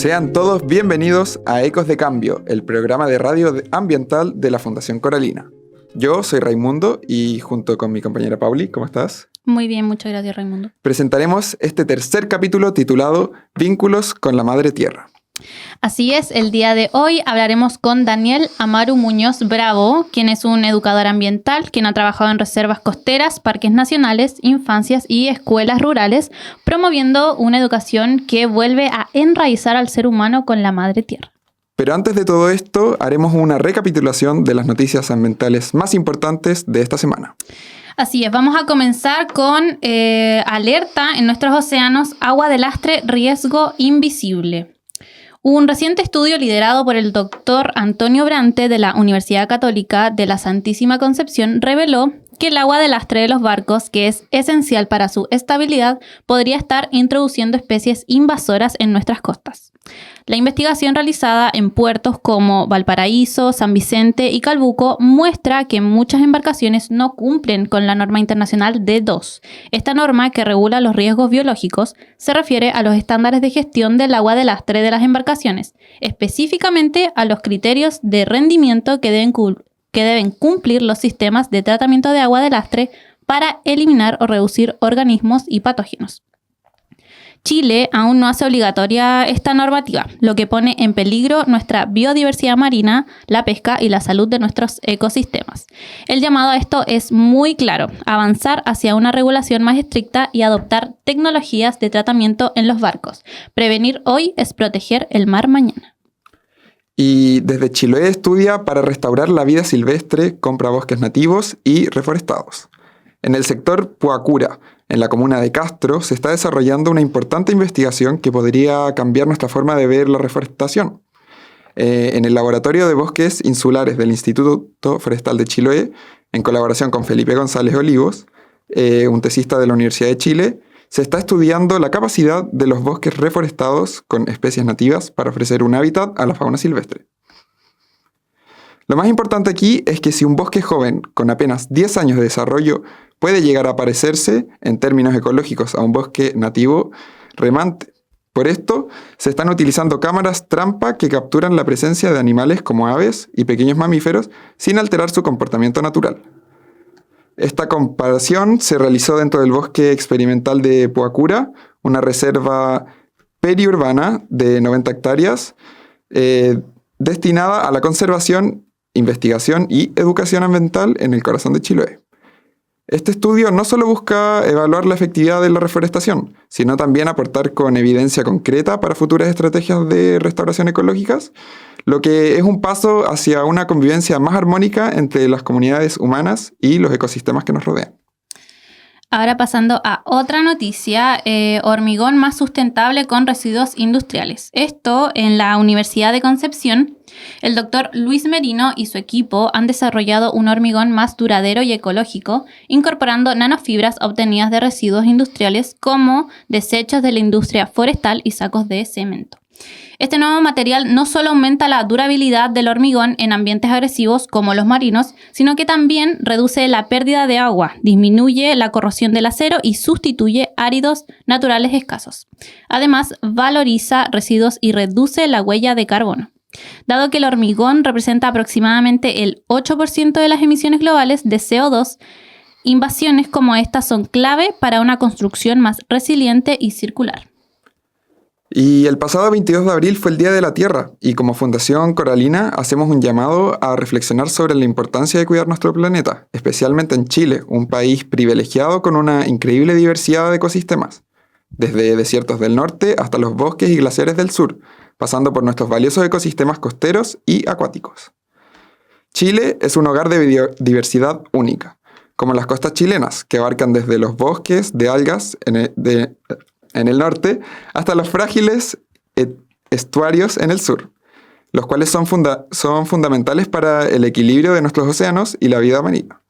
Sean todos bienvenidos a Ecos de Cambio, el programa de radio ambiental de la Fundación Coralina. Yo soy Raimundo y junto con mi compañera Pauli, ¿cómo estás? Muy bien, muchas gracias, Raimundo. Presentaremos este tercer capítulo titulado Vínculos con la Madre Tierra. Así es, el día de hoy hablaremos con Daniel Amaru Muñoz Bravo, quien es un educador ambiental, quien ha trabajado en reservas costeras, parques nacionales, infancias y escuelas rurales, promoviendo una educación que vuelve a enraizar al ser humano con la Madre Tierra. Pero antes de todo esto, haremos una recapitulación de las noticias ambientales más importantes de esta semana. Así es, vamos a comenzar con alerta en nuestros océanos, agua de lastre, riesgo invisible. Un reciente estudio liderado por el doctor Antonio Brante de la Universidad Católica de la Santísima Concepción reveló que el agua de lastre de los barcos, que es esencial para su estabilidad, podría estar introduciendo especies invasoras en nuestras costas. La investigación realizada en puertos como Valparaíso, San Vicente y Calbuco muestra que muchas embarcaciones no cumplen con la norma internacional D2. Esta norma, que regula los riesgos biológicos, se refiere a los estándares de gestión del agua de lastre de las embarcaciones, específicamente a los criterios de rendimiento que deben cumplir los sistemas de tratamiento de agua de lastre para eliminar o reducir organismos y patógenos. Chile aún no hace obligatoria esta normativa, lo que pone en peligro nuestra biodiversidad marina, la pesca y la salud de nuestros ecosistemas. El llamado a esto es muy claro: avanzar hacia una regulación más estricta y adoptar tecnologías de tratamiento en los barcos. Prevenir hoy es proteger el mar mañana. Y desde Chiloé estudia para restaurar la vida silvestre, compra bosques nativos y reforestados. En el sector Puacura, en la comuna de Castro, se está desarrollando una importante investigación que podría cambiar nuestra forma de ver la reforestación. En el Laboratorio de Bosques Insulares del Instituto Forestal de Chiloé, en colaboración con Felipe González Olivos, un tesista de la Universidad de Chile, se está estudiando la capacidad de los bosques reforestados con especies nativas para ofrecer un hábitat a la fauna silvestre. Lo más importante aquí es que si un bosque joven con apenas 10 años de desarrollo puede llegar a parecerse, en términos ecológicos, a un bosque nativo remante. Por esto, se están utilizando cámaras trampa que capturan la presencia de animales como aves y pequeños mamíferos sin alterar su comportamiento natural. Esta comparación se realizó dentro del bosque experimental de Puacura, una reserva periurbana de 90 hectáreas destinada a la conservación, investigación y educación ambiental en el corazón de Chiloé. Este estudio no solo busca evaluar la efectividad de la reforestación, sino también aportar con evidencia concreta para futuras estrategias de restauración ecológicas, lo que es un paso hacia una convivencia más armónica entre las comunidades humanas y los ecosistemas que nos rodean. Ahora pasando a otra noticia, hormigón más sustentable con residuos industriales. Esto en la Universidad de Concepción. El doctor Luis Merino y su equipo han desarrollado un hormigón más duradero y ecológico, incorporando nanofibras obtenidas de residuos industriales como desechos de la industria forestal y sacos de cemento. Este nuevo material no solo aumenta la durabilidad del hormigón en ambientes agresivos como los marinos, sino que también reduce la pérdida de agua, disminuye la corrosión del acero y sustituye áridos naturales escasos. Además, valoriza residuos y reduce la huella de carbono. Dado que el hormigón representa aproximadamente el 8% de las emisiones globales de CO2, innovaciones como estas son clave para una construcción más resiliente y circular. Y el pasado 22 de abril fue el Día de la Tierra, y como Fundación Coralina hacemos un llamado a reflexionar sobre la importancia de cuidar nuestro planeta, especialmente en Chile, un país privilegiado con una increíble diversidad de ecosistemas, desde desiertos del norte hasta los bosques y glaciares del sur, pasando por nuestros valiosos ecosistemas costeros y acuáticos. Chile es un hogar de biodiversidad única, como las costas chilenas, que abarcan desde los bosques de algas en el norte hasta los frágiles estuarios en el sur, los cuales son fundamentales para el equilibrio de nuestros océanos y la vida marina.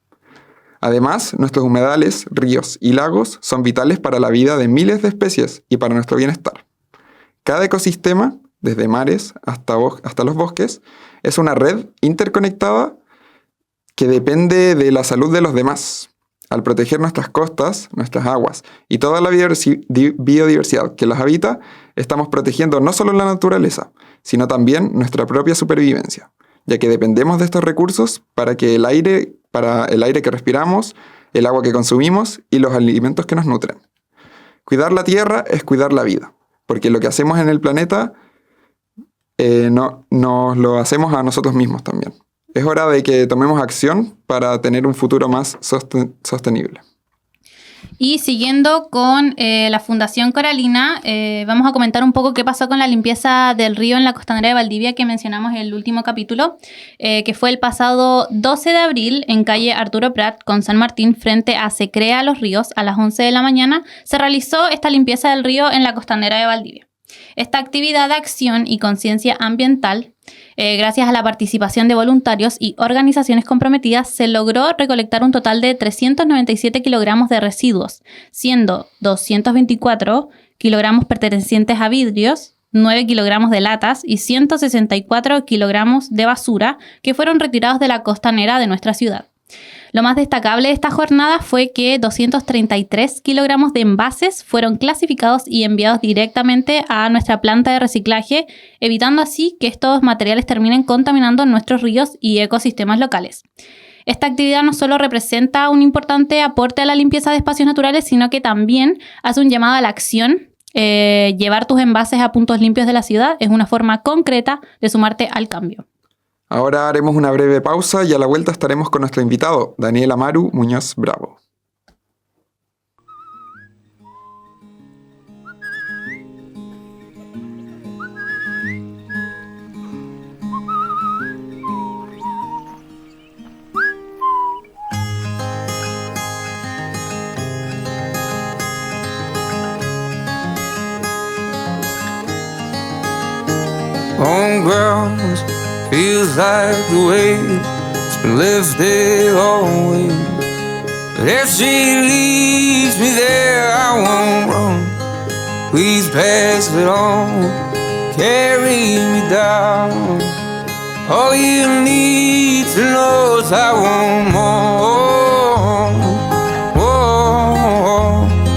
Además, nuestros humedales, ríos y lagos son vitales para la vida de miles de especies y para nuestro bienestar. Cada ecosistema, desde mares hasta los bosques, es una red interconectada que depende de la salud de los demás. Al proteger nuestras costas, nuestras aguas y toda la biodiversidad que las habita, estamos protegiendo no solo la naturaleza, sino también nuestra propia supervivencia, ya que dependemos de estos recursos para el aire que respiramos, el agua que consumimos y los alimentos que nos nutren. Cuidar la tierra es cuidar la vida, porque lo que hacemos en el planeta nos lo hacemos a nosotros mismos también. Es hora de que tomemos acción para tener un futuro más sostenible. Y siguiendo con la Fundación Coralina, vamos a comentar un poco qué pasó con la limpieza del río en la costanera de Valdivia que mencionamos en el último capítulo, que fue el pasado 12 de abril en calle Arturo Prat con San Martín frente a Se Crea los Ríos a las 11 de la mañana. Se realizó esta limpieza del río en la costanera de Valdivia. Esta actividad de acción y conciencia ambiental, gracias a la participación de voluntarios y organizaciones comprometidas, se logró recolectar un total de 397 kilogramos de residuos, siendo 224 kilogramos pertenecientes a vidrios, 9 kilogramos de latas y 164 kilogramos de basura que fueron retirados de la costanera de nuestra ciudad. Lo más destacable de esta jornada fue que 233 kilogramos de envases fueron clasificados y enviados directamente a nuestra planta de reciclaje, evitando así que estos materiales terminen contaminando nuestros ríos y ecosistemas locales. Esta actividad no solo representa un importante aporte a la limpieza de espacios naturales, sino que también hace un llamado a la acción. Llevar tus envases a puntos limpios de la ciudad es una forma concreta de sumarte al cambio. Ahora haremos una breve pausa y a la vuelta estaremos con nuestro invitado, Daniel Amaru Muñoz Bravo. Homeground feels like the weight's been lifted always. But if she leaves me there, I won't run. Please pass it on, carry me down. All you need to know is I want more,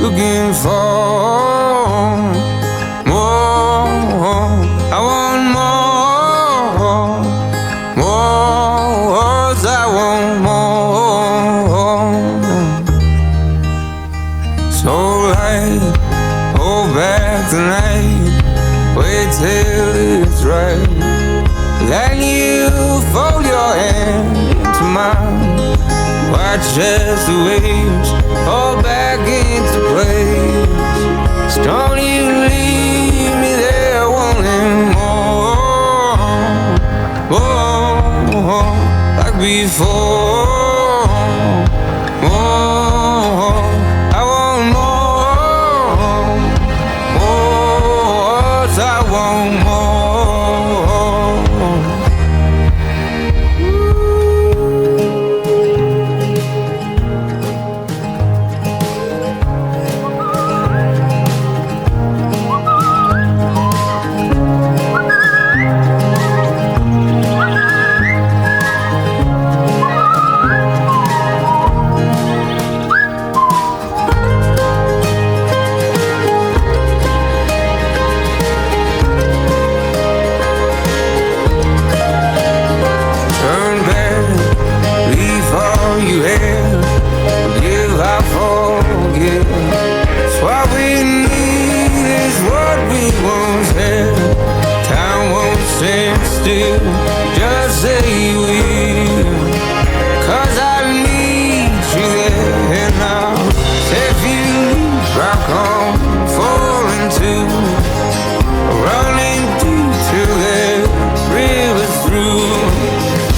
looking for tonight, wait till it's right. Then you fold your hand into mine. Watch as the waves fall back into place. So don't you leave me there wanting more, like before. Just say you will, 'cause I need you there now. If you rock on, falling to, running deep till the river's through.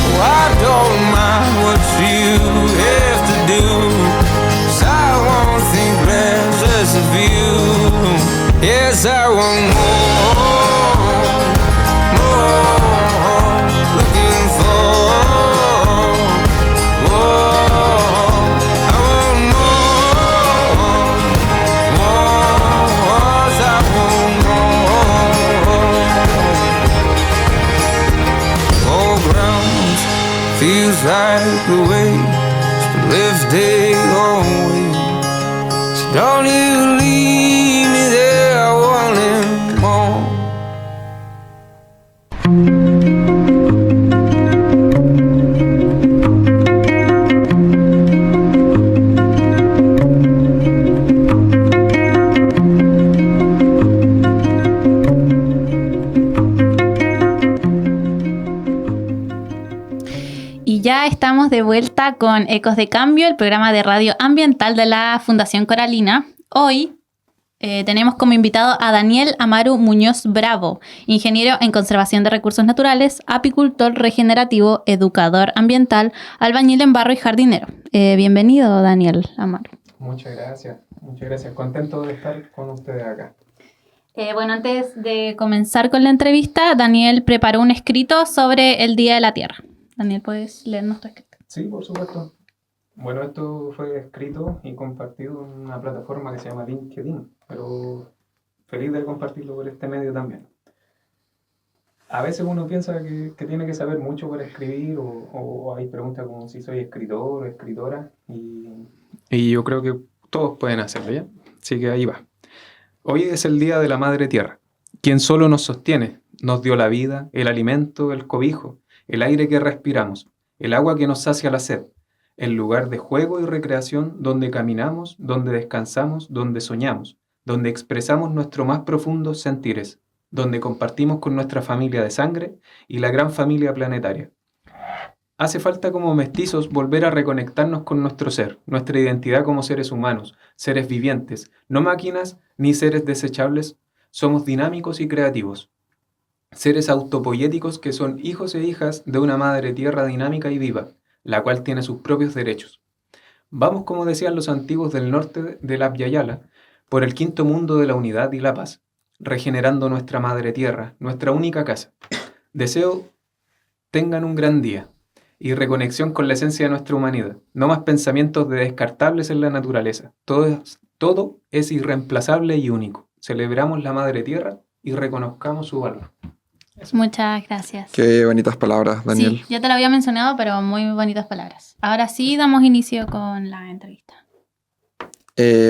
Oh, I don't mind what you have to do, 'cause I won't think less of you. Yes, I want more. Feels like the weight's been stay home. So don't you leave me there wanting more. Y ya estamos de vuelta con Ecos de Cambio, el programa de radio ambiental de la Fundación Coralina. Hoy tenemos como invitado a Daniel Amaru Muñoz Bravo, ingeniero en conservación de recursos naturales, apicultor regenerativo, educador ambiental, albañil en barro y jardinero. Bienvenido, Daniel Amaru. Muchas gracias. Contento de estar con ustedes acá. Bueno, antes de comenzar con la entrevista, Daniel preparó un escrito sobre el Día de la Tierra. Daniel, ¿puedes leernos tu escrito? Sí, por supuesto. Bueno, esto fue escrito y compartido en una plataforma que se llama LinkedIn, pero feliz de compartirlo por este medio también. A veces uno piensa que tiene que saber mucho para escribir o hay preguntas como si soy escritor o escritora y yo creo que todos pueden hacerlo, ¿ya? Así que ahí va. Hoy es el Día de la Madre Tierra, quien solo nos sostiene, nos dio la vida, el alimento, el cobijo, el aire que respiramos, el agua que nos sacia la sed, el lugar de juego y recreación donde caminamos, donde descansamos, donde soñamos, donde expresamos nuestros más profundos sentires, donde compartimos con nuestra familia de sangre y la gran familia planetaria. Hace falta como mestizos volver a reconectarnos con nuestro ser, nuestra identidad como seres humanos, seres vivientes, no máquinas ni seres desechables, somos dinámicos y creativos. Seres autopoyéticos que son hijos e hijas de una madre tierra dinámica y viva, la cual tiene sus propios derechos. Vamos, como decían los antiguos del norte de la Abya-Yala, por el quinto mundo de la unidad y la paz, regenerando nuestra madre tierra, nuestra única casa. Deseo tengan un gran día y reconexión con la esencia de nuestra humanidad. No más pensamientos de descartables en la naturaleza. Todo es irreemplazable y único. Celebramos la madre tierra y reconozcamos su valor. Eso. Muchas gracias. Qué bonitas palabras, Daniel. Sí, ya te lo había mencionado, pero muy bonitas palabras. Ahora sí, damos inicio con la entrevista.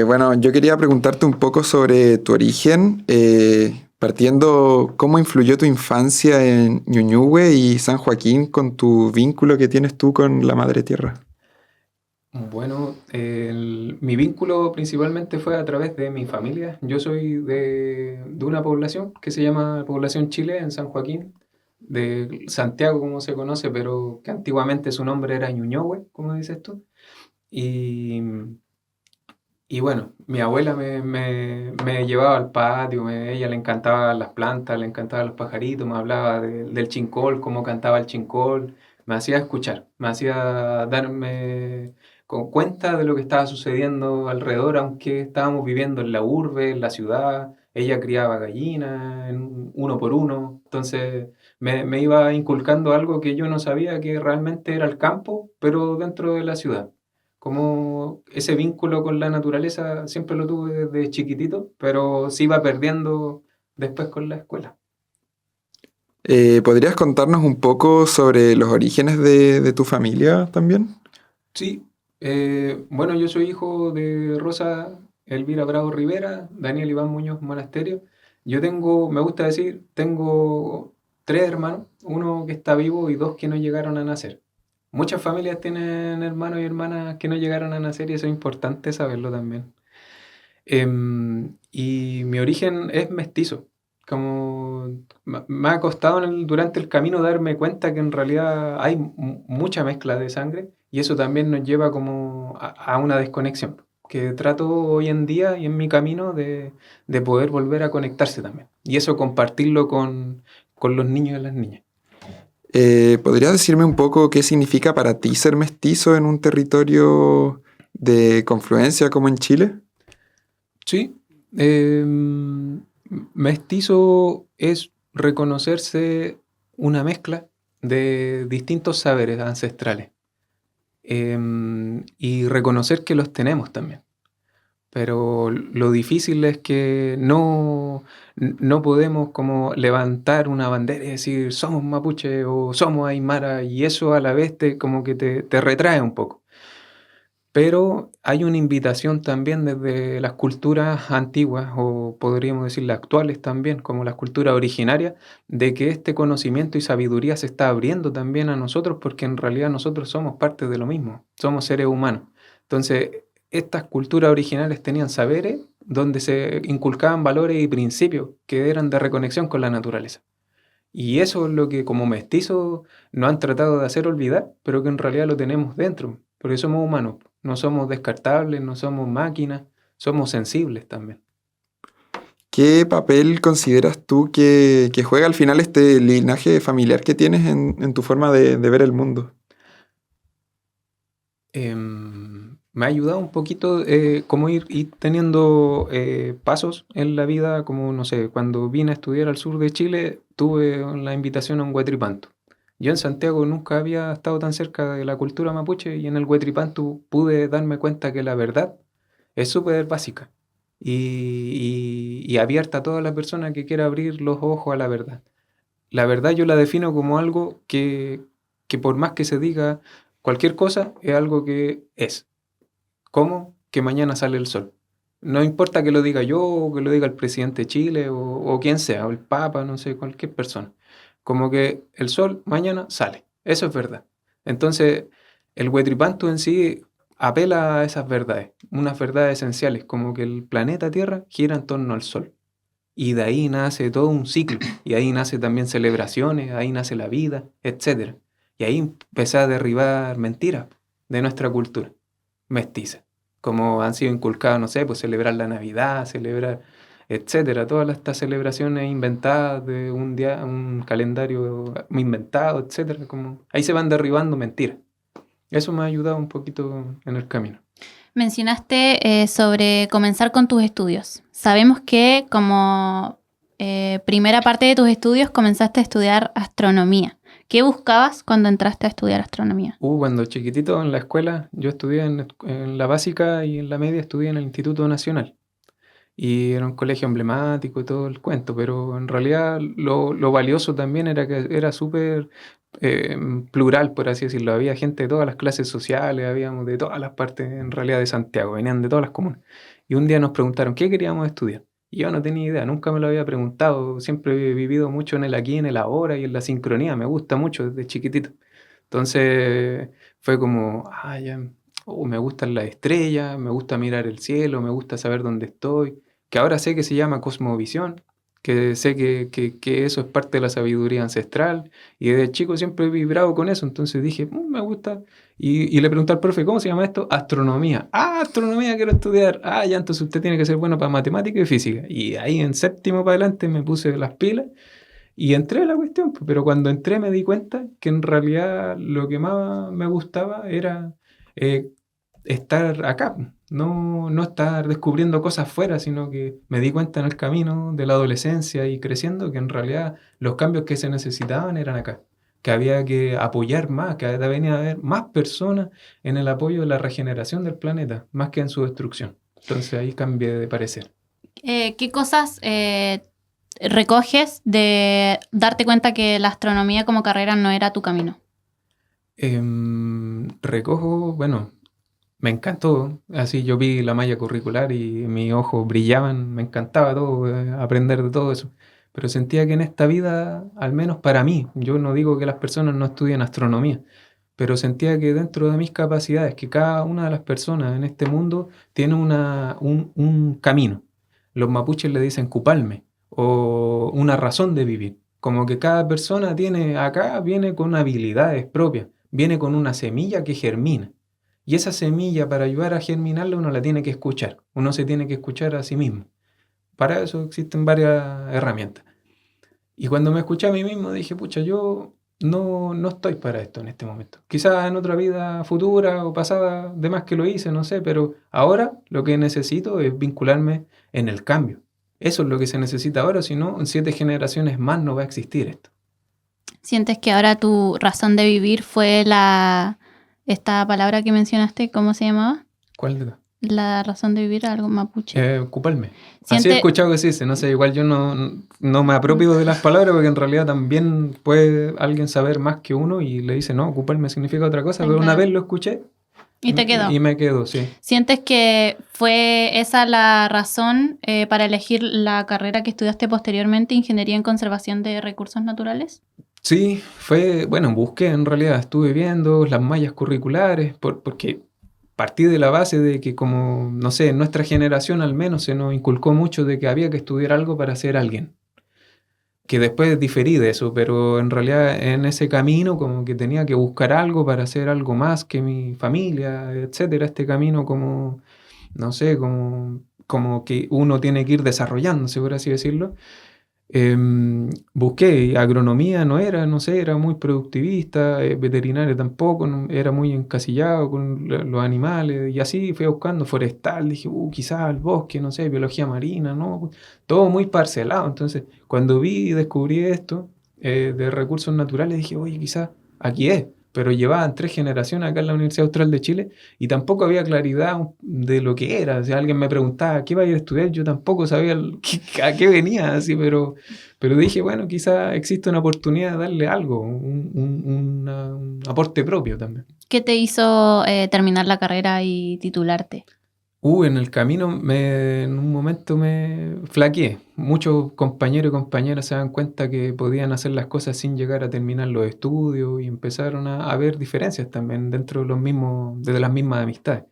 Bueno, yo quería preguntarte un poco sobre tu origen, partiendo, ¿cómo influyó tu infancia en Ñuñoa y San Joaquín con tu vínculo que tienes tú con la Madre Tierra? Bueno, mi vínculo principalmente fue a través de mi familia. Yo soy de una población que se llama Población Chile en San Joaquín, de Santiago como se conoce, pero que antiguamente su nombre era Ñuñoa, como dices tú. Y bueno, mi abuela me llevaba al patio, ella le encantaban las plantas, le encantaban los pajaritos, me hablaba del chincol, cómo cantaba el chincol, me hacía escuchar, me hacía darme con cuenta de lo que estaba sucediendo alrededor, aunque estábamos viviendo en la urbe, en la ciudad. Ella criaba gallinas uno por uno, entonces me iba inculcando algo que yo no sabía que realmente era el campo, pero dentro de la ciudad. Como ese vínculo con la naturaleza siempre lo tuve desde chiquitito, pero se iba perdiendo después con la escuela. ¿Podrías contarnos un poco sobre los orígenes de tu familia también? Sí, bueno, yo soy hijo de Rosa Elvira Bravo Rivera, Daniel Iván Muñoz Monasterio. Yo me gusta decir, tengo 3 hermanos, uno que está vivo y 2 que no llegaron a nacer. Muchas familias tienen hermanos y hermanas que no llegaron a nacer y eso es importante saberlo también. Y mi origen es mestizo. Como me ha costado durante el camino darme cuenta que en realidad hay mucha mezcla de sangre y eso también nos lleva como a una desconexión, que trato hoy en día y en mi camino de poder volver a conectarse también. Y eso compartirlo con los niños y las niñas. ¿Podrías decirme un poco qué significa para ti ser mestizo en un territorio de confluencia como en Chile? Sí. Mestizo es reconocerse una mezcla de distintos saberes ancestrales y reconocer que los tenemos también. Pero lo difícil es que no podemos como levantar una bandera y decir somos mapuche o somos aymara y eso a la vez como que te retrae un poco. Pero hay una invitación también desde las culturas antiguas, o podríamos decir las actuales también, como las culturas originarias, de que este conocimiento y sabiduría se está abriendo también a nosotros, porque en realidad nosotros somos parte de lo mismo, somos seres humanos. Entonces, estas culturas originales tenían saberes donde se inculcaban valores y principios que eran de reconexión con la naturaleza. Y eso es lo que como mestizos nos han tratado de hacer olvidar, pero que en realidad lo tenemos dentro, porque somos humanos, no somos descartables, no somos máquinas, somos sensibles también. ¿Qué papel consideras tú que juega al final este linaje familiar que tienes en tu forma de ver el mundo? Me ha ayudado un poquito como ir teniendo pasos en la vida, como no sé, cuando vine a estudiar al sur de Chile, tuve la invitación a un Huetripantu. Yo en Santiago nunca había estado tan cerca de la cultura mapuche y en el Huetripantu pude darme cuenta que la verdad es súper básica y abierta a toda la persona que quiera abrir los ojos a la verdad. La verdad yo la defino como algo que por más que se diga cualquier cosa, es algo que es. ¿Cómo? Que mañana sale el sol. No importa que lo diga yo, o que lo diga el presidente de Chile, o quien sea, o el Papa, no sé, cualquier persona. Como que el sol mañana sale. Eso es verdad. Entonces, el Huetripantu en sí apela a esas verdades, unas verdades esenciales, como que el planeta Tierra gira en torno al sol. Y de ahí nace todo un ciclo, y ahí nace también celebraciones, ahí nace la vida, etc. Y ahí empecé a derribar mentiras de nuestra cultura mestiza, como han sido inculcadas, no sé, pues celebrar la Navidad, celebrar, etcétera, todas estas celebraciones inventadas de un día, un calendario inventado, etcétera, como ahí se van derribando mentiras. Eso me ha ayudado un poquito en el camino. Mencionaste sobre comenzar con tus estudios. Sabemos que como primera parte de tus estudios comenzaste a estudiar astronomía. ¿Qué buscabas cuando entraste a estudiar astronomía? Cuando chiquitito en la escuela, yo estudié en la básica y en la media estudié en el Instituto Nacional. Y era un colegio emblemático y todo el cuento, pero en realidad lo valioso también era que era súper plural, por así decirlo. Había gente de todas las clases sociales, habíamos de todas las partes en realidad de Santiago, venían de todas las comunas. Y un día nos preguntaron qué queríamos estudiar. Y yo no tenía idea, nunca me lo había preguntado. Siempre he vivido mucho en el aquí, en el ahora y en la sincronía. Me gusta mucho desde chiquitito. Entonces fue como, ya, me gustan las estrellas, me gusta mirar el cielo, me gusta saber dónde estoy. Que ahora sé que se llama cosmovisión, que sé que eso es parte de la sabiduría ancestral. Y desde chico siempre he vibrado con eso. Entonces dije, me gusta. Y le pregunté al profe, ¿cómo se llama esto? Astronomía. Astronomía quiero estudiar. Ya, entonces usted tiene que ser bueno para matemática y física. Y ahí en séptimo para adelante me puse las pilas y entré a la cuestión. Pero cuando entré me di cuenta que en realidad lo que más me gustaba era estar acá. No estar descubriendo cosas fuera, sino que me di cuenta en el camino de la adolescencia y creciendo que en realidad los cambios que se necesitaban eran acá. Que había que apoyar más, que venía a haber más personas en el apoyo de la regeneración del planeta, más que en su destrucción. Entonces ahí cambié de parecer. ¿Qué cosas recoges de darte cuenta que la astronomía como carrera no era tu camino? Recojo, bueno, me encantó. Así yo vi la malla curricular y mis ojos brillaban, me encantaba todo, aprender de todo eso. Pero sentía que en esta vida, al menos para mí, yo no digo que las personas no estudien astronomía, pero sentía que dentro de mis capacidades, que cada una de las personas en este mundo tiene un camino. Los mapuches le dicen cupalme, o una razón de vivir. Como que cada persona viene con habilidades propias, viene con una semilla que germina. Y esa semilla, para ayudar a germinarla, uno la tiene que escuchar. Uno se tiene que escuchar a sí mismo. Para eso existen varias herramientas. Y cuando me escuché a mí mismo, dije, pucha, yo no estoy para esto en este momento. Quizás en otra vida futura o pasada, de más que lo hice, no sé, pero ahora lo que necesito es vincularme en el cambio. Eso es lo que se necesita ahora, si no, en 7 generaciones más no va a existir esto. ¿Sientes que ahora tu razón de vivir fue esta palabra que mencionaste, cómo se llamaba? ¿Cuál de las? La razón de vivir, algo mapuche. Cupalme. Así he escuchado que se dice, no sé, igual yo no me apropio de las palabras porque en realidad también puede alguien saber más que uno y le dice, no, cupalme significa otra cosa, pero una vez lo escuché Y te quedó. Y me quedo, sí. ¿Sientes que fue esa la razón para elegir la carrera que estudiaste posteriormente, Ingeniería en Conservación de Recursos Naturales? Sí, busqué en realidad, estuve viendo las mallas curriculares, porque partí de la base de que como, no sé, en nuestra generación al menos se nos inculcó mucho de que había que estudiar algo para ser alguien. Que después diferí de eso, pero en realidad en ese camino como que tenía que buscar algo para hacer algo más que mi familia, etcétera. Este camino como, no sé, como que uno tiene que ir desarrollándose, por así decirlo. Busqué agronomía, no era, no sé, era muy productivista, veterinaria tampoco, era muy encasillado con los animales, y así fui buscando forestal, dije, quizás el bosque, no sé, biología marina, no, todo muy parcelado. Entonces, cuando vi y descubrí esto de recursos naturales, dije, oye, quizás aquí es, pero llevaban 3 generaciones acá en la Universidad Austral de Chile y tampoco había claridad de lo que era. Si alguien me preguntaba qué iba a ir a estudiar, yo tampoco sabía a qué venía, así, pero dije, bueno, quizá existe una oportunidad de darle algo, un aporte propio también. ¿Qué te hizo terminar la carrera y titularte? En el camino en un momento me flaqueé. Muchos compañeros y compañeras se dan cuenta que podían hacer las cosas sin llegar a terminar los estudios y empezaron a haber diferencias también dentro de las mismas amistades.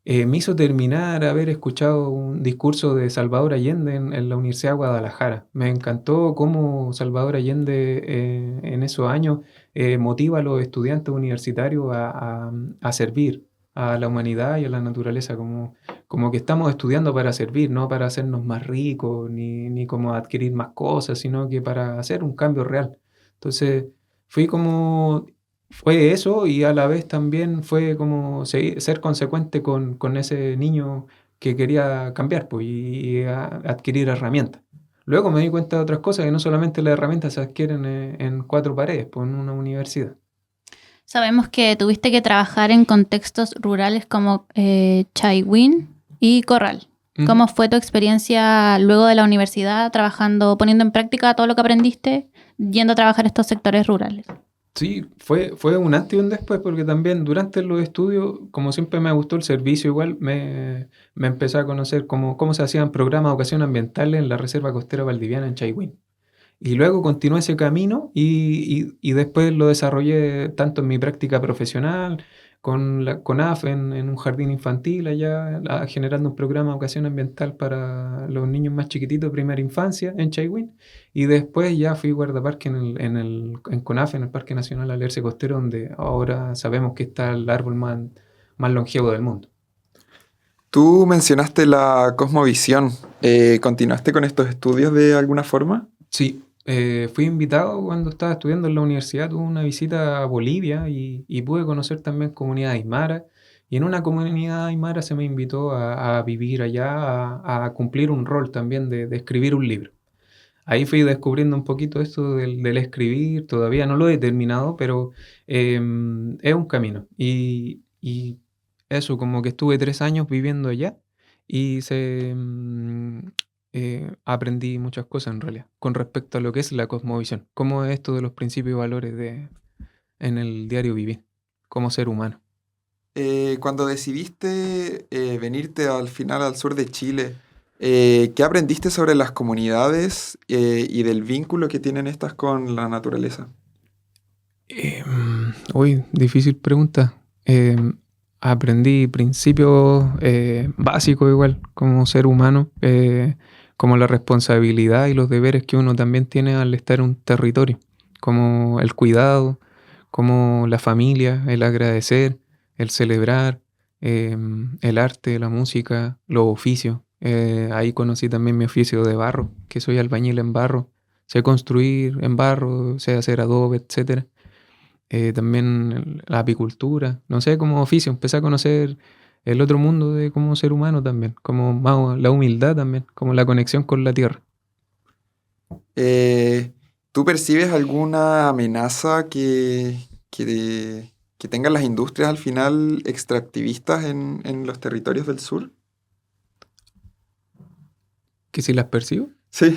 Me hizo terminar haber escuchado un discurso de Salvador Allende en la Universidad de Guadalajara. Me encantó cómo Salvador Allende en esos años motiva a los estudiantes universitarios a servir a la humanidad y a la naturaleza, como que estamos estudiando para servir, no para hacernos más ricos, ni como adquirir más cosas, sino que para hacer un cambio real. Entonces, fue eso y a la vez también fue como ser consecuente con ese niño que quería cambiar pues, adquirir herramientas. Luego me di cuenta de otras cosas, que no solamente las herramientas se adquieren en 4 paredes, pues en una universidad. Sabemos que tuviste que trabajar en contextos rurales como Chaiwin y Corral. ¿Cómo fue tu experiencia luego de la universidad trabajando, poniendo en práctica todo lo que aprendiste, yendo a trabajar estos sectores rurales? Sí, fue un antes y un después, porque también durante los estudios, como siempre me gustó el servicio, igual me empecé a conocer cómo se hacían programas de educación ambiental en la Reserva Costera Valdiviana en Chaiwin. Y luego continué ese camino y después lo desarrollé tanto en mi práctica profesional, con la CONAF en un jardín infantil allá, generando un programa de educación ambiental para los niños más chiquititos de primera infancia en Chaiwin. Y después ya fui guardaparque en CONAF, en el Parque Nacional Alerce Costero, donde ahora sabemos que está el árbol más longevo del mundo. Tú mencionaste la cosmovisión. ¿Continuaste con estos estudios de alguna forma? Sí, fui invitado cuando estaba estudiando en la universidad, tuve una visita a Bolivia y pude conocer también comunidad aymara. Y en una comunidad aymara se me invitó a vivir allá, a cumplir un rol también de escribir un libro. Ahí fui descubriendo un poquito esto del escribir, todavía no lo he terminado, pero es un camino. Y eso, como que estuve 3 años viviendo allá y aprendí muchas cosas en realidad con respecto a lo que es la cosmovisión, cómo es esto de los principios y valores en el diario vivir, como ser humano. Cuando decidiste venirte al final al sur de Chile, ¿qué aprendiste sobre las comunidades y del vínculo que tienen estas con la naturaleza? Difícil pregunta. Aprendí principios básicos igual como ser humano, como la responsabilidad y los deberes que uno también tiene al estar en un territorio, como el cuidado, como la familia, el agradecer, el celebrar, el arte, la música, los oficios. Ahí conocí también mi oficio de barro, que soy albañil en barro. Sé construir en barro, sé hacer adobe, etcétera. También la apicultura, no sé, como oficio, empecé a conocer el otro mundo de como ser humano también, como más la humildad también, como la conexión con la tierra. ¿Tú percibes alguna amenaza que tengan las industrias al final extractivistas en los territorios del sur? ¿Que si las percibo? Sí.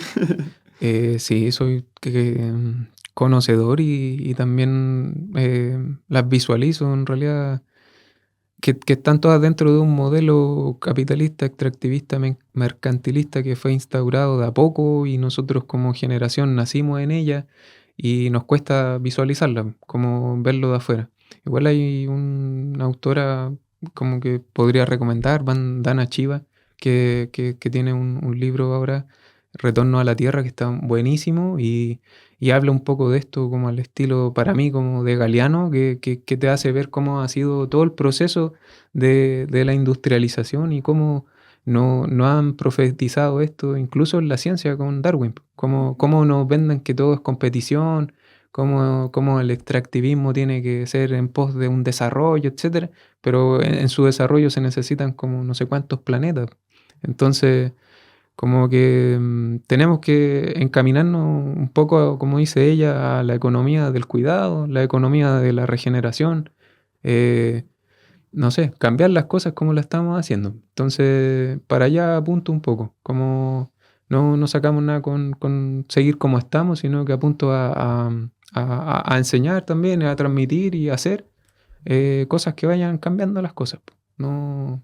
Sí, soy conocedor y también las visualizo en realidad. que están todas dentro de un modelo capitalista, extractivista, mercantilista que fue instaurado de a poco y nosotros como generación nacimos en ella y nos cuesta visualizarla, como verlo de afuera. Igual hay una autora como que podría recomendar, Vandana Shiva, que tiene un libro ahora, Retorno a la Tierra, que está buenísimo y habla un poco de esto como al estilo, para mí, como de Galeano, que te hace ver cómo ha sido todo el proceso de la industrialización y cómo no han profetizado esto, incluso en la ciencia con Darwin, cómo nos venden que todo es competición, cómo el extractivismo tiene que ser en pos de un desarrollo, etcétera, pero en su desarrollo se necesitan como no sé cuántos planetas. Entonces, como que tenemos que encaminarnos un poco, como dice ella, a la economía del cuidado, la economía de la regeneración, eh, no sé, cambiar las cosas como las estamos haciendo. Entonces, para allá apunto un poco, como no sacamos nada con seguir como estamos, sino que apunto a enseñar también, a transmitir y a hacer cosas que vayan cambiando las cosas. No.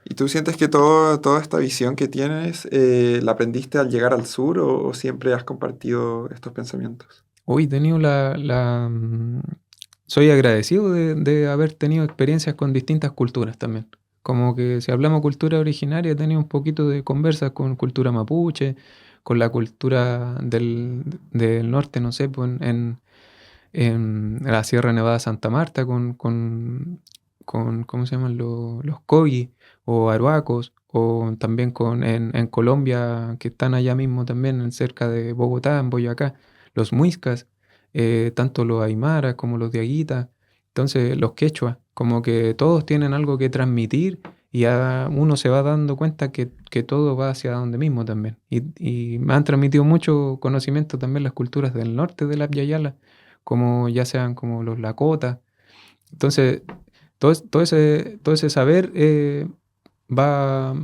¿Y tú sientes que toda esta visión que tienes la aprendiste al llegar al sur o siempre has compartido estos pensamientos? Hoy he tenido soy agradecido de haber tenido experiencias con distintas culturas también. Como que si hablamos cultura originaria, he tenido un poquito de conversas con cultura mapuche, con la cultura del norte, no sé, pues en la Sierra Nevada de Santa Marta, con ¿cómo se llaman? Los Kogi o Aruacos, o también en Colombia, que están allá mismo también, cerca de Bogotá, en Boyacá, los Muiscas, tanto los Aymaras como los Diaguitas, entonces los Quechua, como que todos tienen algo que transmitir y ya uno se va dando cuenta que todo va hacia donde mismo también. Y me han transmitido mucho conocimiento también las culturas del norte de la Yayala, como ya sean como los Lakota. Entonces, todo ese saber va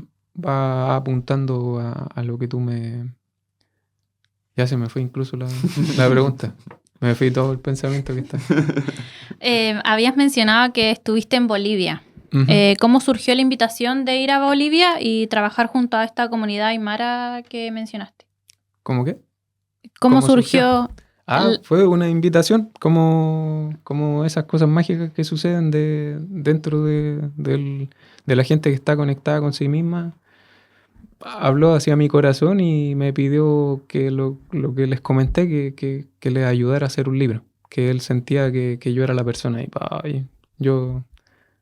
apuntando a lo que tú me... Ya se me fue incluso la pregunta. Me fui todo el pensamiento que está. Habías mencionado que estuviste en Bolivia. Ujú. ¿Cómo surgió la invitación de ir a Bolivia y trabajar junto a esta comunidad aymara que mencionaste? ¿Cómo qué? ¿Cómo ¿Cómo surgió? Fue una invitación, como esas cosas mágicas que suceden dentro de la gente que está conectada con sí misma. Habló hacia mi corazón y me pidió que lo que les comenté, que le ayudara a hacer un libro, que él sentía que yo era la persona y yo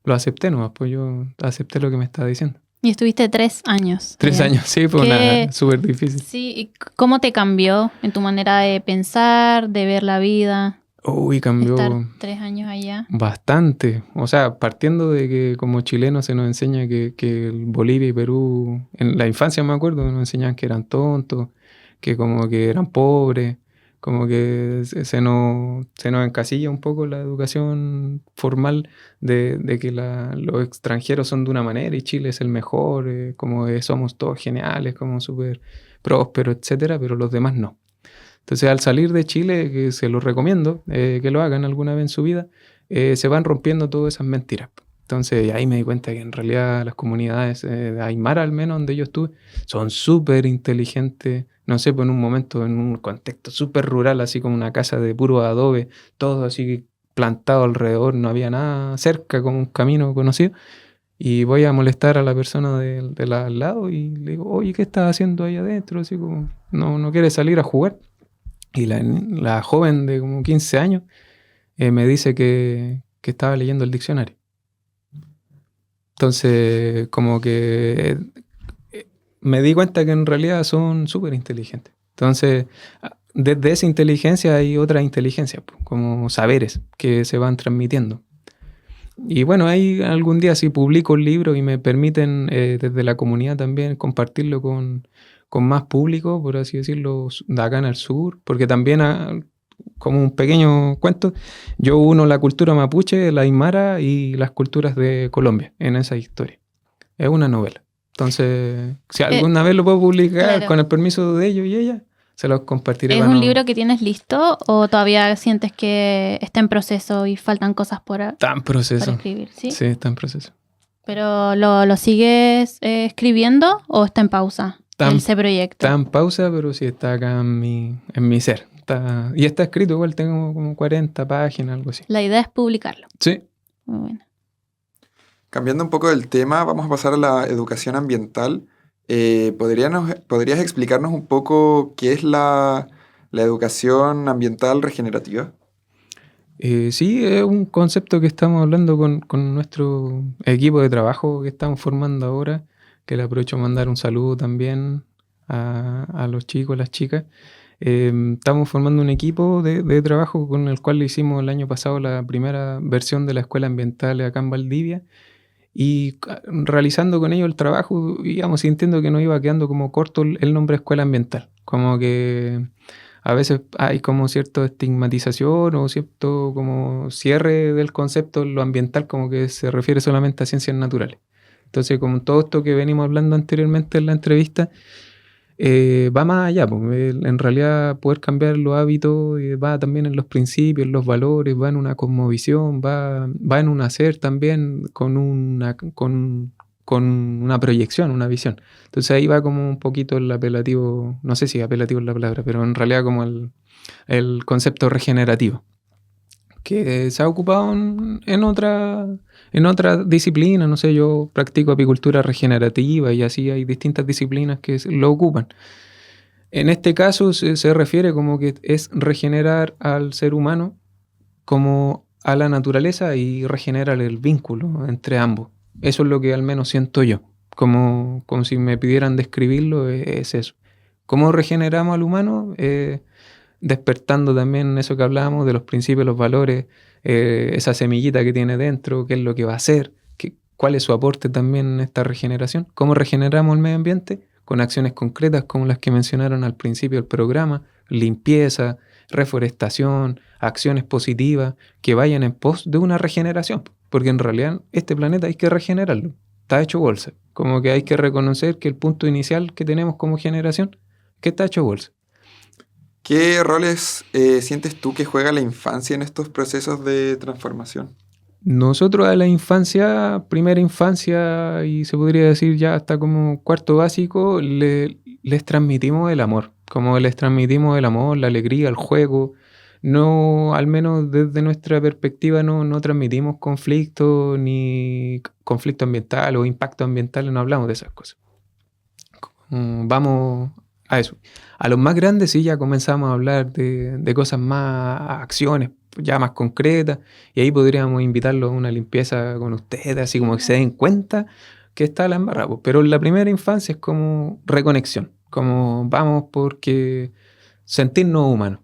lo acepté nomás, pues yo acepté lo que me estaba diciendo. Y estuviste 3 años. 3 años, sí, fue ¿Qué- súper difícil. Sí, ¿y cómo te cambió en tu manera de pensar, de ver la vida, Uy, cambió estar 3 años allá? bastante. O sea, partiendo de que como chilenos se nos enseña que Bolivia y Perú, en la infancia me acuerdo, nos enseñaban que eran tontos, que como que eran pobres, como que se nos encasilla un poco la educación formal de que los extranjeros son de una manera y Chile es el mejor, como que somos todos geniales, como súper prósperos, etcétera, pero los demás no. Entonces, al salir de Chile, que se los recomiendo, que lo hagan alguna vez en su vida, se van rompiendo todas esas mentiras. Entonces, ahí me di cuenta que en realidad las comunidades de Aymara, al menos donde yo estuve, son súper inteligentes. No sé, pues en un momento, en un contexto súper rural, así como una casa de puro adobe, todo así plantado alrededor, no había nada cerca, como un camino conocido. Y voy a molestar a la persona al lado y le digo, oye, ¿qué estás haciendo ahí adentro? Así como, no quieres salir a jugar. Y la joven de como 15 años me dice que estaba leyendo el diccionario. Entonces, como que me di cuenta que en realidad son súper inteligentes. Entonces, desde esa inteligencia hay otra inteligencia, como saberes que se van transmitiendo. Y bueno, ahí algún día si publico un libro y me permiten desde la comunidad también compartirlo con más público, por así decirlo, de acá en el sur, porque también, como un pequeño cuento, yo uno la cultura mapuche, la aymara y las culturas de Colombia en esa historia. Es una novela. Entonces, si alguna vez lo puedo publicar Claro. con el permiso de ellos y ella, se los compartiré. ¿Es para un no- libro que tienes listo o todavía sientes que está en proceso y faltan cosas Está en por proceso. escribir? ¿Sí? Sí, está en proceso. ¿Pero lo sigues escribiendo o está en pausa ese proyecto? Está en pausa, pero sí está acá en mi ser. Y está escrito igual, tengo como 40 páginas, algo así. La idea es publicarlo. Sí. Muy bueno. Cambiando un poco del tema, vamos a pasar a la educación ambiental. ¿Podrías explicarnos un poco qué es la educación ambiental regenerativa? Sí, es un concepto que estamos hablando con nuestro equipo de trabajo que estamos formando ahora, que le aprovecho a mandar un saludo también a los chicos, las chicas. Estamos formando un equipo de trabajo con el cual le hicimos el año pasado la primera versión de la escuela ambiental acá en Valdivia. Y realizando con ellos el trabajo, íbamos sintiendo que nos iba quedando como corto el nombre escuela ambiental. Como que a veces hay como cierta estigmatización o cierto como cierre del concepto en lo ambiental, como que se refiere solamente a ciencias naturales. Entonces, como todo esto que venimos hablando anteriormente en la entrevista, va más allá, pues. En realidad poder cambiar los hábitos va también en los principios, en los valores, va en una cosmovisión, va en un hacer también con una proyección, una visión. Entonces ahí va como un poquito el apelativo, no sé si apelativo es la palabra, pero en realidad como el concepto regenerativo, que se ha ocupado en otra disciplina. No sé, yo practico apicultura regenerativa y así hay distintas disciplinas que lo ocupan. En este caso se refiere como que es regenerar al ser humano como a la naturaleza y regenerar el vínculo entre ambos. Eso es lo que al menos siento yo. Como si me pidieran describirlo, es eso. ¿Cómo regeneramos al humano? Despertando también eso que hablábamos de los principios, los valores, esa semillita que tiene dentro, qué es lo que va a hacer, cuál es su aporte también en esta regeneración. ¿Cómo regeneramos el medio ambiente? Con acciones concretas como las que mencionaron al principio del programa: limpieza, reforestación, acciones positivas que vayan en pos de una regeneración. Porque en realidad este planeta hay que regenerarlo. Está hecho bolsa. Como que hay que reconocer que el punto inicial que tenemos como generación, que está hecho bolsa. ¿Qué roles sientes tú que juega la infancia en estos procesos de transformación? Nosotros a la infancia, primera infancia y se podría decir ya hasta como cuarto básico, les transmitimos el amor. Como les transmitimos el amor, la alegría, el juego. No, al menos desde nuestra perspectiva, no transmitimos conflicto ni conflicto ambiental o impacto ambiental, no hablamos de esas cosas. Vamos a eso. A los más grandes sí ya comenzamos a hablar de cosas más, acciones ya más concretas, y ahí podríamos invitarlos a una limpieza con ustedes, así como que se den cuenta que está la embarrada. Pero en la primera infancia es como reconexión, como vamos porque sentirnos humanos.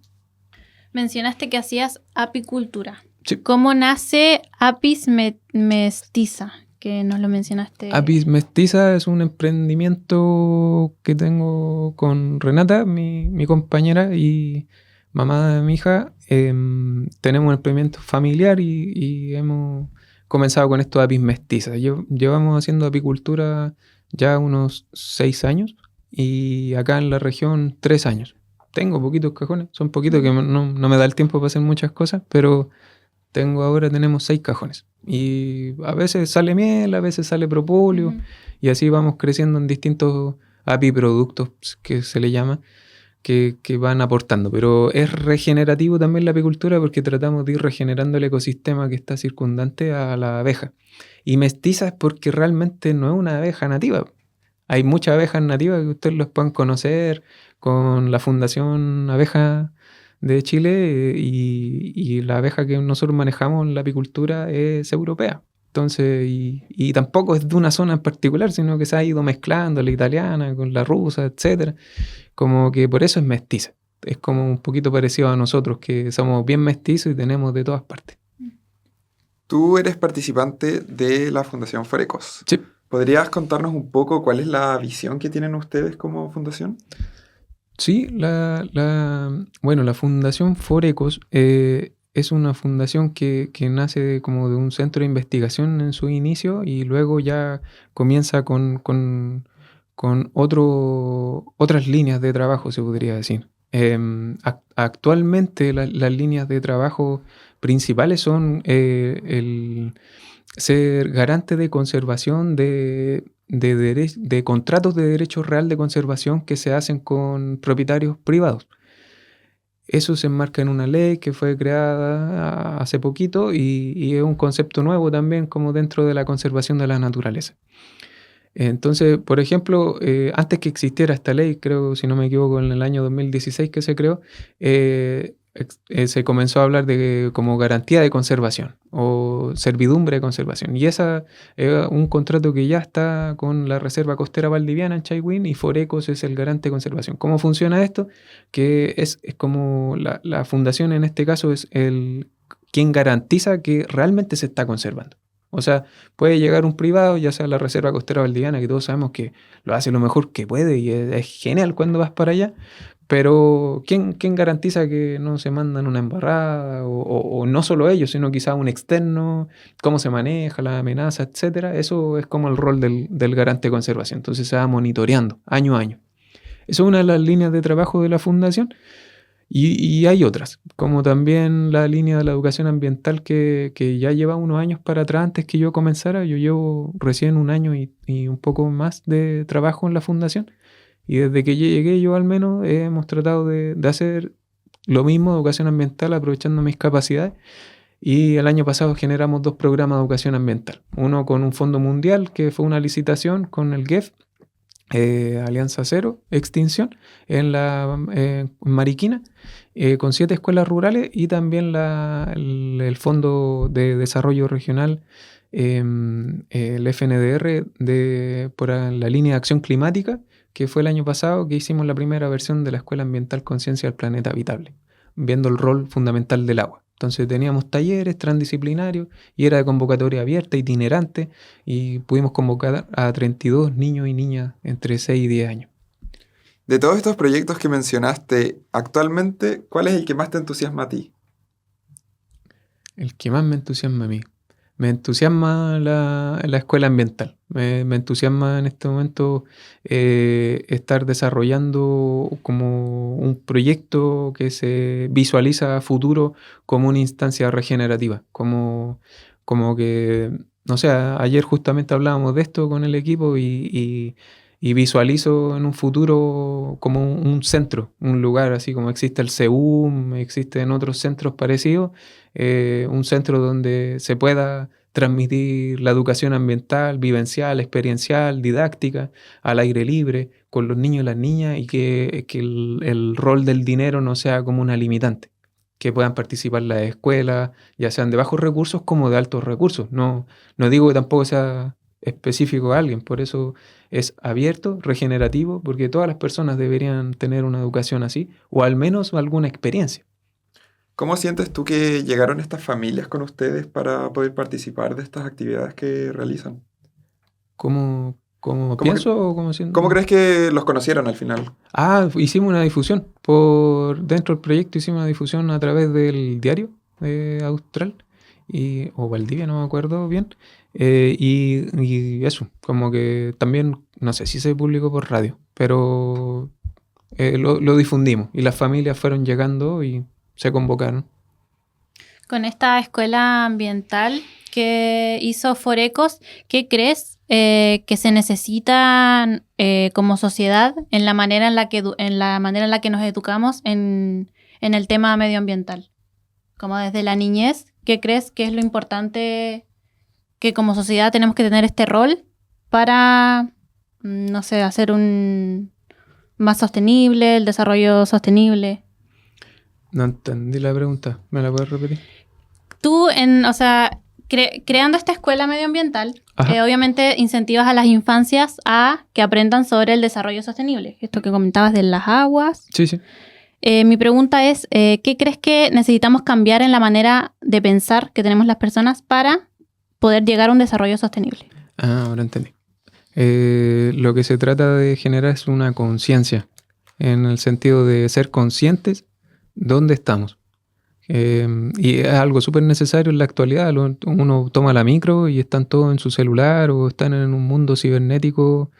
Mencionaste que hacías apicultura. Sí. ¿Cómo nace Apis Mestiza? Que nos lo mencionaste. Apis Mestiza es un emprendimiento que tengo con Renata, mi compañera y mamá de mi hija. Tenemos un emprendimiento familiar y hemos comenzado con esto de Apis Mestiza. Llevamos haciendo apicultura ya unos 6 años y acá en la región 3 años. Tengo poquitos cajones, son poquitos que no me da el tiempo para hacer muchas cosas, pero tenemos 6 cajones. Y a veces sale miel, a veces sale propóleo, y así vamos creciendo en distintos apiproductos que se le llama, que van aportando. Pero es regenerativo también la apicultura porque tratamos de ir regenerando el ecosistema que está circundante a la abeja. Y mestiza es porque realmente no es una abeja nativa. Hay muchas abejas nativas que ustedes los pueden conocer con la Fundación Abeja de Chile, y la abeja que nosotros manejamos en la apicultura es europea. Entonces, y tampoco es de una zona en particular, sino que se ha ido mezclando la italiana con la rusa, etcétera. Como que por eso es mestiza. Es como un poquito parecido a nosotros, que somos bien mestizos y tenemos de todas partes. Tú eres participante de la Fundación Forecos. Sí. ¿Podrías contarnos un poco cuál es la visión que tienen ustedes como fundación? Sí, la Fundación Forecos es una fundación que nace como de un centro de investigación en su inicio y luego ya comienza con otras líneas de trabajo, se podría decir. Actualmente las líneas de trabajo principales son el ser garante de conservación de contratos de derecho real de conservación que se hacen con propietarios privados. Eso se enmarca en una ley que fue creada hace poquito y es un concepto nuevo también como dentro de la conservación de la naturaleza. Entonces, por ejemplo, antes que existiera esta ley, creo, si no me equivoco, en el año 2016 que se creó, se comenzó a hablar de como garantía de conservación o servidumbre de conservación. Y esa es un contrato que ya está con la Reserva Costera Valdiviana en Chaihuín y Forecos es el garante de conservación. ¿Cómo funciona esto? Que es como la fundación en este caso es quien garantiza que realmente se está conservando. O sea, puede llegar un privado, ya sea la Reserva Costera Valdiviana, que todos sabemos que lo hace lo mejor que puede y es genial cuando vas para allá, pero ¿quién garantiza que no se mandan una embarrada? O no solo ellos, sino quizá un externo, cómo se maneja, la amenaza, etcétera. Eso es como el rol del garante de conservación. Entonces se va monitoreando año a año. Eso es una de las líneas de trabajo de la fundación. Y hay otras, como también la línea de la educación ambiental que ya lleva unos años para atrás antes que yo comenzara. Yo llevo recién un año y un poco más de trabajo en la fundación. Y desde que llegué yo al menos hemos tratado de hacer lo mismo, educación ambiental, aprovechando mis capacidades. Y el año pasado generamos 2 programas de educación ambiental. Uno con un fondo mundial, que fue una licitación con el GEF, Alianza Cero, Extinción, en la Mariquina, con 7 escuelas rurales y también el Fondo de Desarrollo Regional, el FNDR, por la línea de acción climática, que fue el año pasado que hicimos la primera versión de la Escuela Ambiental Conciencia del Planeta Habitable, viendo el rol fundamental del agua. Entonces teníamos talleres transdisciplinarios y era de convocatoria abierta, itinerante, y pudimos convocar a 32 niños y niñas entre 6 y 10 años. De todos estos proyectos que mencionaste, actualmente, ¿cuál es el que más te entusiasma a ti? El que más me entusiasma a mí. Me entusiasma la escuela ambiental. Me entusiasma en este momento estar desarrollando como un proyecto que se visualiza a futuro como una instancia regenerativa. Como que, no sé, ayer justamente hablábamos de esto con el equipo y visualizo en un futuro como un centro, un lugar así como existe el CEUM, existen otros centros parecidos, un centro donde se pueda transmitir la educación ambiental, vivencial, experiencial, didáctica, al aire libre, con los niños y las niñas, y que el rol del dinero no sea como una limitante, que puedan participar las escuelas, ya sean de bajos recursos como de altos recursos. No digo que tampoco sea específico a alguien, por eso es abierto, regenerativo, porque todas las personas deberían tener una educación así, o al menos alguna experiencia. ¿Cómo sientes tú que llegaron estas familias con ustedes para poder participar de estas actividades que realizan? ¿Cómo pienso o cómo siento? ¿Cómo crees que los conocieron al final? Hicimos una difusión. Dentro del proyecto hicimos una difusión a través del diario Austral o Valdivia, no me acuerdo bien. Y eso, como que también, no sé si se publicó por radio, pero lo difundimos y las familias fueron llegando y se convocaron. Con esta escuela ambiental que hizo Forecos, ¿qué crees que se necesita como sociedad en la manera en la que nos educamos en el tema medioambiental? Como desde la niñez, ¿qué crees que es lo importante que como sociedad tenemos que tener este rol para, no sé, hacer un más sostenible, el desarrollo sostenible? No entendí la pregunta. ¿Me la puedes repetir? Tú, creando esta escuela medioambiental, obviamente incentivas a las infancias a que aprendan sobre el desarrollo sostenible. Esto que comentabas de las aguas. Sí, sí. Mi pregunta es, ¿qué crees que necesitamos cambiar en la manera de pensar que tenemos las personas para poder llegar a un desarrollo sostenible? Ahora entendí. Lo que se trata de generar es una conciencia, en el sentido de ser conscientes dónde estamos. Y es algo súper necesario en la actualidad. Uno toma la micro y están todos en su celular o están en un mundo cibernético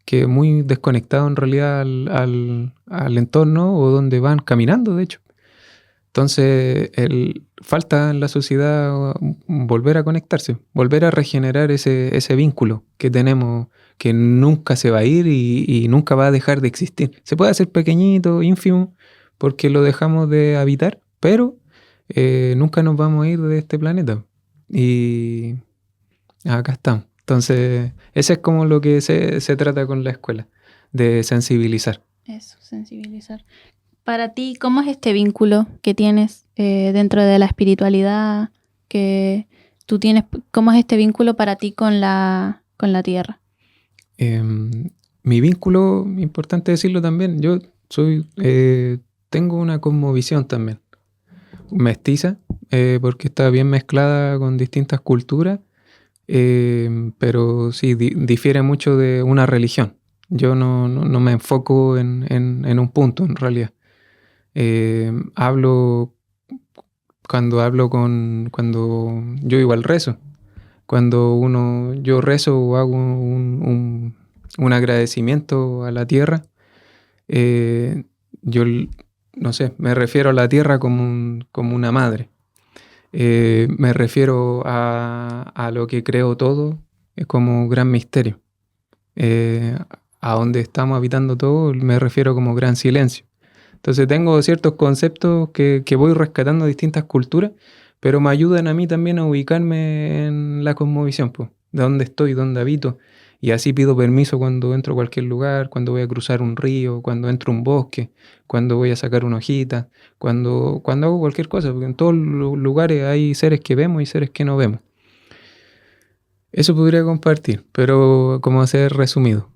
que muy desconectados en realidad al entorno o donde van caminando, de hecho. Entonces, falta en la sociedad volver a conectarse, volver a regenerar ese vínculo que tenemos, que nunca se va a ir y nunca va a dejar de existir. Se puede hacer pequeñito, ínfimo, porque lo dejamos de habitar, pero nunca nos vamos a ir de este planeta. Y acá estamos. Entonces, ese es como lo que se trata con la escuela, de sensibilizar. Eso, sensibilizar. Para ti, ¿cómo es este vínculo que tienes dentro de la espiritualidad que tú tienes? ¿Cómo es este vínculo para ti con la tierra? Mi vínculo, importante decirlo también, yo tengo una cosmovisión también, mestiza, porque está bien mezclada con distintas culturas, pero sí, difiere mucho de una religión. Yo no me enfoco en un punto, en realidad. Cuando yo igual rezo. Cuando yo rezo o hago un agradecimiento a la tierra, yo no sé, me refiero a la tierra como una madre. Me refiero a lo que creo todo como gran misterio. A donde estamos habitando todo me refiero como gran silencio. Entonces tengo ciertos conceptos que voy rescatando de distintas culturas, pero me ayudan a mí también a ubicarme en la cosmovisión, pues, de dónde estoy, dónde habito. Y así pido permiso cuando entro a cualquier lugar, cuando voy a cruzar un río, cuando entro a un bosque, cuando voy a sacar una hojita, cuando hago cualquier cosa, porque en todos los lugares hay seres que vemos y seres que no vemos. Eso podría compartir, pero como hacer resumido.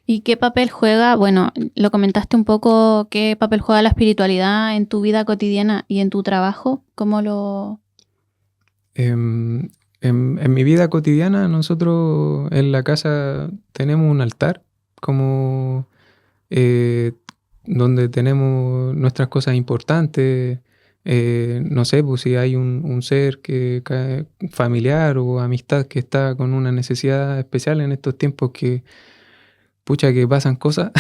¿Y qué papel juega? Bueno, lo comentaste un poco, ¿qué papel juega la espiritualidad en tu vida cotidiana y en tu trabajo? ¿Cómo lo...? En mi vida cotidiana, nosotros en la casa tenemos un altar, como donde tenemos nuestras cosas importantes. No sé, pues si hay un ser familiar o amistad que está con una necesidad especial en estos tiempos que pasan cosas,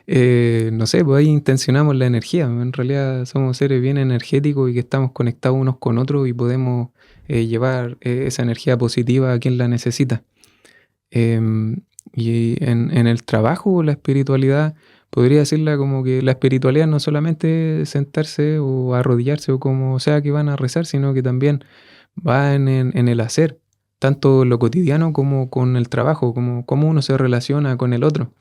no sé, pues ahí intencionamos la energía. En realidad somos seres bien energéticos y que estamos conectados unos con otros y podemos llevar esa energía positiva a quien la necesita. Y en el trabajo, la espiritualidad, podría decirla como que la espiritualidad no solamente sentarse o arrodillarse o como sea que van a rezar, sino que también va en el hacer, tanto lo cotidiano como con el trabajo, como cómo uno se relaciona con el otro,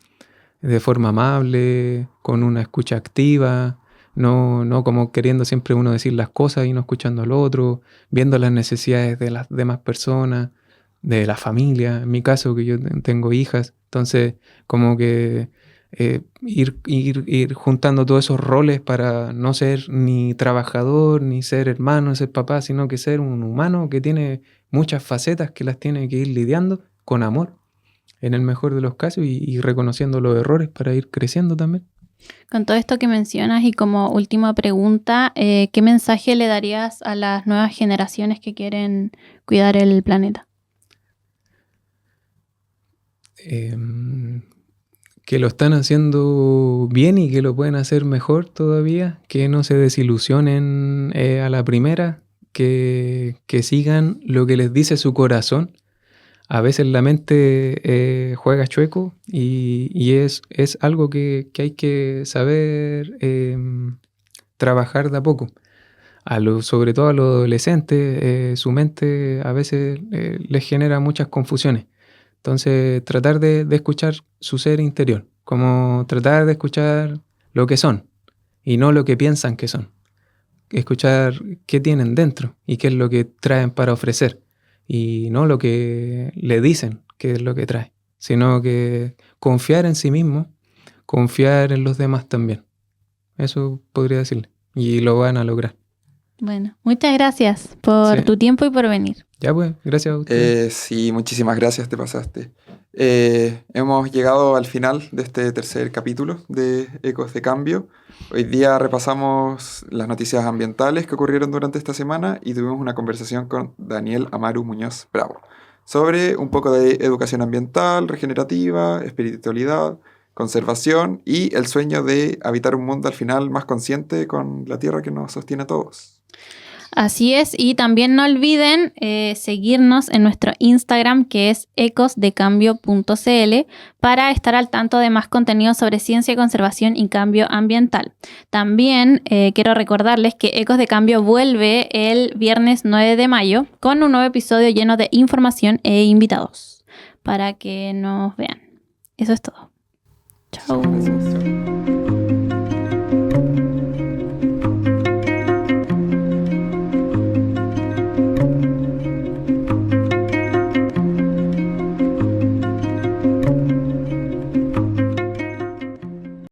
de forma amable, con una escucha activa, no como queriendo siempre uno decir las cosas y no escuchando al otro, viendo las necesidades de las demás personas, de la familia, en mi caso que yo tengo hijas, entonces como que ir juntando todos esos roles para no ser ni trabajador, ni ser hermano, ser papá, sino que ser un humano que tiene muchas facetas que las tiene que ir lidiando con amor, en el mejor de los casos, y reconociendo los errores para ir creciendo también. Con todo esto que mencionas y como última pregunta, ¿qué mensaje le darías a las nuevas generaciones que quieren cuidar el planeta? Que lo están haciendo bien y que lo pueden hacer mejor todavía, que no se desilusionen a la primera, que sigan lo que les dice su corazón. A veces la mente juega chueco y es algo que hay que saber trabajar de a poco. Sobre todo a los adolescentes, su mente a veces les genera muchas confusiones. Entonces, tratar de escuchar su ser interior, como tratar de escuchar lo que son y no lo que piensan que son. Escuchar qué tienen dentro y qué es lo que traen para ofrecer y no lo que le dicen que es lo que trae, sino que confiar en sí mismo, confiar en los demás también. Eso podría decirle y lo van a lograr. Bueno, muchas gracias por tu tiempo y por venir. Ya pues, gracias a usted. Sí, muchísimas gracias, te pasaste. Hemos llegado al final de este tercer capítulo de Ecos de Cambio. Hoy día repasamos las noticias ambientales que ocurrieron durante esta semana y tuvimos una conversación con Daniel Amaru Muñoz Bravo. sobre un poco de educación ambiental, regenerativa, espiritualidad, conservación y el sueño de habitar un mundo al final más consciente con la tierra que nos sostiene a todos. Así es, y también no olviden seguirnos en nuestro Instagram, que es ecosdecambio.cl, para estar al tanto de más contenido sobre ciencia, conservación y cambio ambiental. También quiero recordarles que Ecos de Cambio vuelve el viernes 9 de mayo con un nuevo episodio lleno de información e invitados para que nos vean. Eso es todo. Chao. Gracias.